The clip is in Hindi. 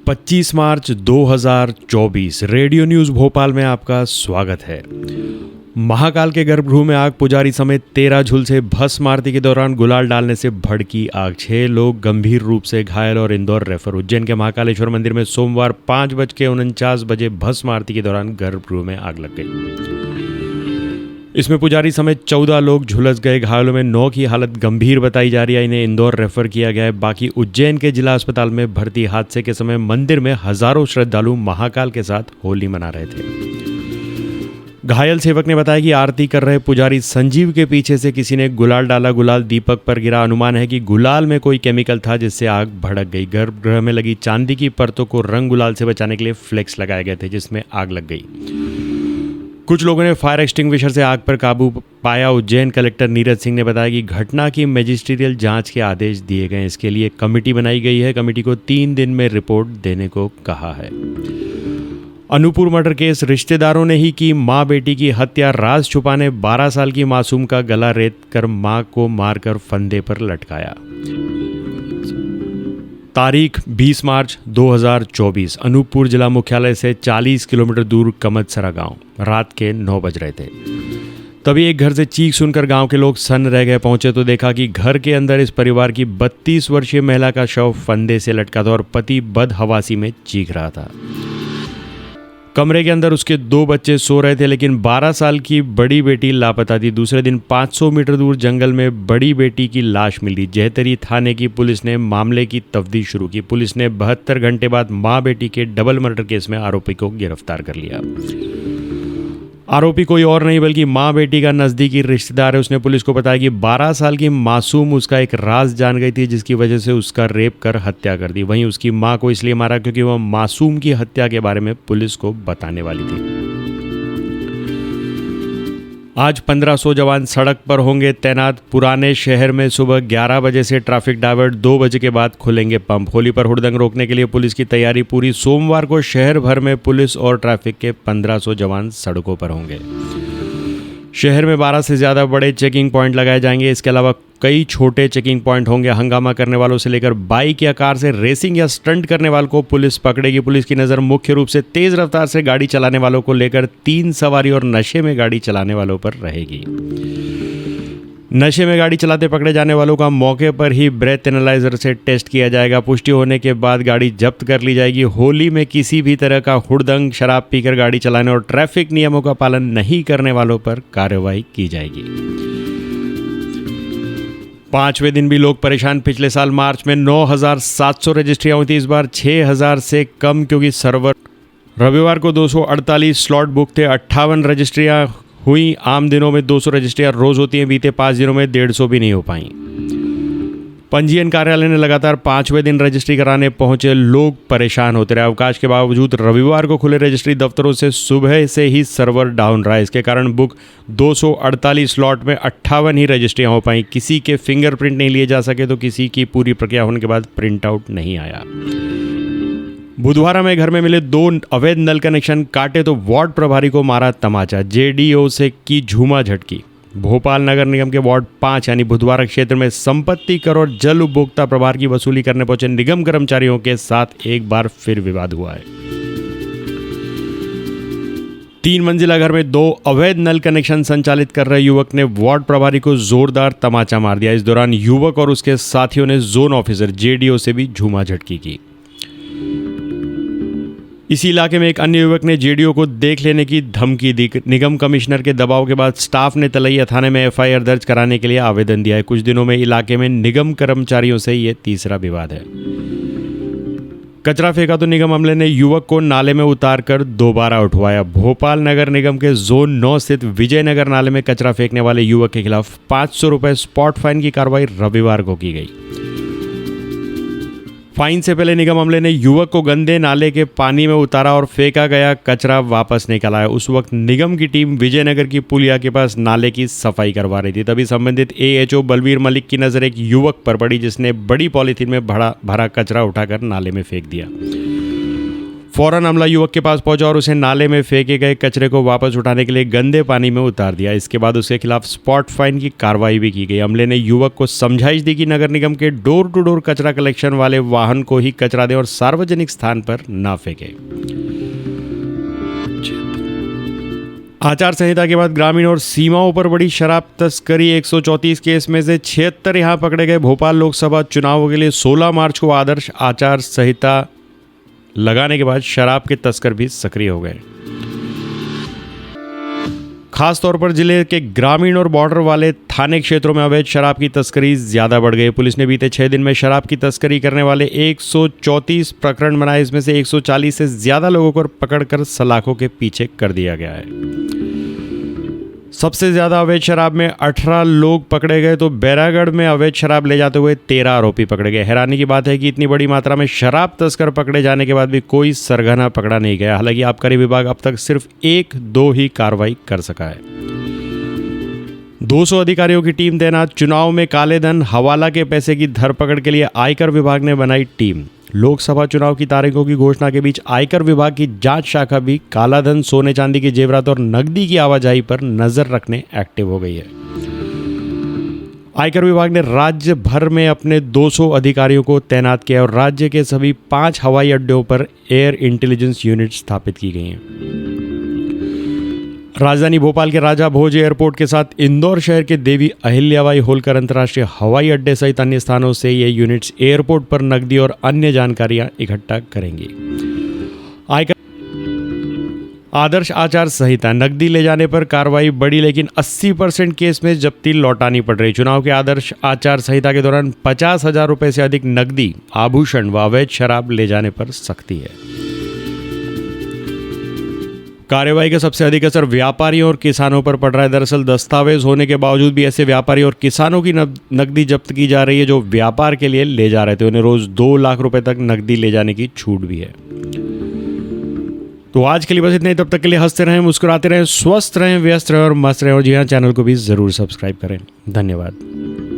25 मार्च 2024 रेडियो न्यूज़ भोपाल में आपका स्वागत है। महाकाल के गर्भगृह में आग, पुजारी समेत 13 झुलसे, भस्म आरती के दौरान गुलाल डालने से भड़की आग, 6 लोग गंभीर रूप से घायल और इंदौर रेफर। उज्जैन के महाकालेश्वर मंदिर में सोमवार 5:49 बजे भस्म आरती के दौरान गर्भगृह में आग लग गई। इसमें पुजारी समेत 14 लोग झुलस गए। घायलों में 9 की हालत गंभीर बताई जा रही है, इन्हें इंदौर रेफर किया गया है। बाकी उज्जैन के जिला अस्पताल में भर्ती। हादसे के समय मंदिर में हजारों श्रद्धालु महाकाल के साथ होली मना रहे थे। घायल सेवक ने बताया कि आरती कर रहे पुजारी संजीव के पीछे से किसी ने गुलाल डाला, गुलाल दीपक पर गिरा। अनुमान है कि गुलाल में कोई केमिकल था जिससे आग भड़क गई। गर्भगृह में लगी चांदी की परतों को रंग गुलाल से बचाने के लिए फ्लेक्स लगाए गए थे, जिसमें आग लग गई। कुछ लोगों ने फायर एक्सटिंग्विशर से आग पर काबू पाया। उज्जैन कलेक्टर नीरज सिंह ने बताया कि घटना की मैजिस्ट्रियल जांच के आदेश दिए गए। इसके लिए कमेटी बनाई गई है। कमेटी को 3 दिन में रिपोर्ट देने को कहा है। अनूपपुर मर्डर केस, रिश्तेदारों ने ही की मां बेटी की हत्या। राज छुपाने 12 साल की मासूम का गला रेत कर मां को मारकर फंदे पर लटकाया। तारीख 20 मार्च 2024, अनूपपुर जिला मुख्यालय से 40 किलोमीटर दूर कमतसरा गांव। रात के 9 बज रहे थे। तभी एक घर से चीख सुनकर गांव के लोग सन्न रह गए। पहुंचे तो देखा कि घर के अंदर इस परिवार की 32 वर्षीय महिला का शव फंदे से लटका था और पति बदहवासी में चीख रहा था। कमरे के अंदर उसके 2 बच्चे सो रहे थे, लेकिन 12 साल की बड़ी बेटी लापता थी। दूसरे दिन 500 मीटर दूर जंगल में बड़ी बेटी की लाश मिली। जैतरी थाने की पुलिस ने मामले की तफ्तीश शुरू की। पुलिस ने 72 घंटे बाद मां बेटी के डबल मर्डर केस में आरोपी को गिरफ्तार कर लिया। आरोपी कोई और नहीं बल्कि मां बेटी का नज़दीकी रिश्तेदार है। उसने पुलिस को बताया कि 12 साल की मासूम उसका एक राज जान गई थी, जिसकी वजह से उसका रेप कर हत्या कर दी। वहीं उसकी मां को इसलिए मारा क्योंकि वह मासूम की हत्या के बारे में पुलिस को बताने वाली थी। आज 1500 जवान सड़क पर होंगे तैनात। पुराने शहर में सुबह 11 बजे से ट्रैफिक डाइवर्ट, 2 बजे के बाद खुलेंगे पंप। होली पर हुड़दंग रोकने के लिए पुलिस की तैयारी पूरी। सोमवार को शहर भर में पुलिस और ट्रैफिक के 1500 जवान सड़कों पर होंगे। शहर में 12 से ज़्यादा बड़े चेकिंग पॉइंट लगाए जाएंगे। इसके अलावा कई छोटे चेकिंग पॉइंट होंगे। हंगामा करने वालों से लेकर बाइक या कार से रेसिंग या स्टंट करने वालों को पुलिस पकड़ेगी। पुलिस की नज़र मुख्य रूप से तेज़ रफ्तार से गाड़ी चलाने वालों को लेकर 3 सवारी और नशे में गाड़ी चलाने वालों पर रहेगी। नशे में गाड़ी चलाते पकड़े जाने वालों का मौके पर ही ब्रेथ एनालाइजर से टेस्ट किया जाएगा। पुष्टि होने के बाद गाड़ी जब्त कर ली जाएगी। होली में किसी भी तरह का हुड़दंग, शराब पीकर गाड़ी चलाने और ट्रैफिक नियमों का पालन नहीं करने वालों पर कार्रवाई की जाएगी। 5वें दिन भी लोग परेशान। पिछले साल मार्च में 9,700 रजिस्ट्रियाँ हुई थी, इस बार 6,000 से कम, क्योंकि सर्वर रविवार को 248 स्लॉट बुक थे। 58 रजिस्ट्रियाँ हुई। आम दिनों में 200 रजिस्ट्रियाँ रोज होती हैं। बीते 5 दिनों में 150 भी नहीं हो पाई। पंजीयन कार्यालय ने लगातार 5वें दिन रजिस्ट्री कराने पहुंचे लोग परेशान होते रहे। अवकाश के बावजूद रविवार को खुले रजिस्ट्री दफ्तरों से सुबह से ही सर्वर डाउन रहा। इसके कारण बुक 248 स्लॉट में 58 ही रजिस्ट्रियाँ हो पाई। किसी के फिंगरप्रिंट नहीं लिए जा सके तो किसी की पूरी प्रक्रिया होने के बाद प्रिंट आउट नहीं आया। बुधवार में घर में मिले 2 अवैध नल कनेक्शन काटे तो वार्ड प्रभारी को मारा तमाचा। जेडीओ से की झूमा झटकी। भोपाल नगर निगम के वार्ड 5 यानी बुधवारा क्षेत्र में संपत्ति कर और जल उपभोक्ता प्रभार की वसूली करने पहुंचे निगम कर्मचारियों के साथ एक बार फिर विवाद हुआ है। 3 मंजिला घर में 2 अवैध नल कनेक्शन संचालित कर रहे युवक ने वार्ड प्रभारी को जोरदार तमाचा मार दिया। इस दौरान युवक और उसके साथियों ने जोन ऑफिसर जेडीओ से भी झूमा झटकी की। इसी इलाके में एक अन्य युवक ने जेडीओ को देख लेने की धमकी दी। निगम कमिश्नर के दबाव के बाद स्टाफ ने तलैया थाने में एफआईआर दर्ज कराने के लिए आवेदन दिया है। कुछ दिनों में इलाके में निगम कर्मचारियों से ये तीसरा विवाद है। कचरा फेंका तो निगम अमले ने युवक को नाले में उतारकर दोबारा उठवाया। भोपाल नगर निगम के जोन 9 स्थित विजयनगर नाले में कचरा फेंकने वाले युवक के खिलाफ 500 रुपये स्पॉट फाइन की कार्रवाई रविवार को की गई। फाइन से पहले निगम अमले ने युवक को गंदे नाले के पानी में उतारा और फेंका गया कचरा वापस निकाला है। उस वक्त निगम की टीम विजयनगर की पुलिया के पास नाले की सफाई करवा रही थी। तभी संबंधित एएचओ बलवीर मलिक की नज़र एक युवक पर पड़ी, जिसने बड़ी पॉलीथीन में भरा कचरा उठाकर नाले में फेंक दिया। फौरन अमला युवक के पास पहुंचा और उसे नाले में फेंके गए कचरे को वापस उठाने के लिए गंदे पानी में उतार दिया। इसके बाद उसके खिलाफ स्पॉट फाइन की कार्रवाई भी की गई। अमले ने युवक को समझाइश दी कि नगर निगम के डोर टू डोर कचरा कलेक्शन वाले वाहन को ही कचरा दें और सार्वजनिक स्थान पर ना फेंके। आचार संहिता के बाद ग्रामीण और सीमाओं पर बड़ी शराब तस्करी। 134 केस में से 76 यहां पकड़े गए। भोपाल लोकसभा चुनाव के लिए 16 मार्च को आदर्श आचार संहिता लगाने के बाद शराब के तस्कर भी सक्रिय हो गए। खास तौर पर जिले के ग्रामीण और बॉर्डर वाले थाने क्षेत्रों में अवैध शराब की तस्करी ज्यादा बढ़ गई। पुलिस ने बीते 6 दिन में शराब की तस्करी करने वाले 134 प्रकरण बनाए। इसमें से 140 से ज्यादा लोगों को पकड़कर सलाखों के पीछे कर दिया गया है। सबसे ज्यादा अवैध शराब में 18 लोग पकड़े गए तो बैरागढ़ में अवैध शराब ले जाते हुए 13 आरोपी पकड़े गए। हैरानी की बात है कि इतनी बड़ी मात्रा में शराब तस्कर पकड़े जाने के बाद भी कोई सरगना पकड़ा नहीं गया। हालांकि आबकारी विभाग अब तक सिर्फ 1-2 ही कार्रवाई कर सका है। 200 अधिकारियों की टीम तैनात। चुनाव में काले धन हवाला के पैसे की धरपकड़ के लिए आयकर विभाग ने बनाई टीम। लोकसभा चुनाव की तारीखों की घोषणा के बीच आयकर विभाग की जांच शाखा भी कालाधन, सोने चांदी की जेवरात और नकदी की आवाजाही पर नजर रखने एक्टिव हो गई है। आयकर विभाग ने राज्य भर में अपने 200 अधिकारियों को तैनात किया और राज्य के सभी 5 हवाई अड्डों पर एयर इंटेलिजेंस यूनिट स्थापित की गई हैं। राजधानी भोपाल के राजा भोज एयरपोर्ट के साथ इंदौर शहर के देवी अहिल्याबाई होलकर अंतर्राष्ट्रीय हवाई अड्डे सहित अन्य स्थानों से ये यूनिट्स एयरपोर्ट पर नकदी और अन्य जानकारियां इकट्ठा करेंगी। आयकर आदर्श आचार संहिता नकदी ले जाने पर कार्रवाई बढ़ी, लेकिन 80% केस में जब्ती लौटानी पड़ रही। चुनाव के आदर्श आचार संहिता के दौरान 50,000 रुपए से अधिक नकदी, आभूषण व अवैध शराब ले जाने पर सख्ती है। कार्रवाई का सबसे अधिक असर व्यापारियों और किसानों पर पड़ रहा है। दरअसल दस्तावेज होने के बावजूद भी ऐसे व्यापारी और किसानों की नकदी जब्त की जा रही है जो व्यापार के लिए ले जा रहे थे। उन्हें रोज 2 लाख रुपए तक नकदी ले जाने की छूट भी है। तो आज के लिए बस इतना ही। तब तक के लिए हंसते रहें, मुस्कुराते रहें, स्वस्थ रहें, व्यस्त रहें और मस्त रहें। और जी हाँ, चैनल को भी ज़रूर सब्सक्राइब करें। धन्यवाद।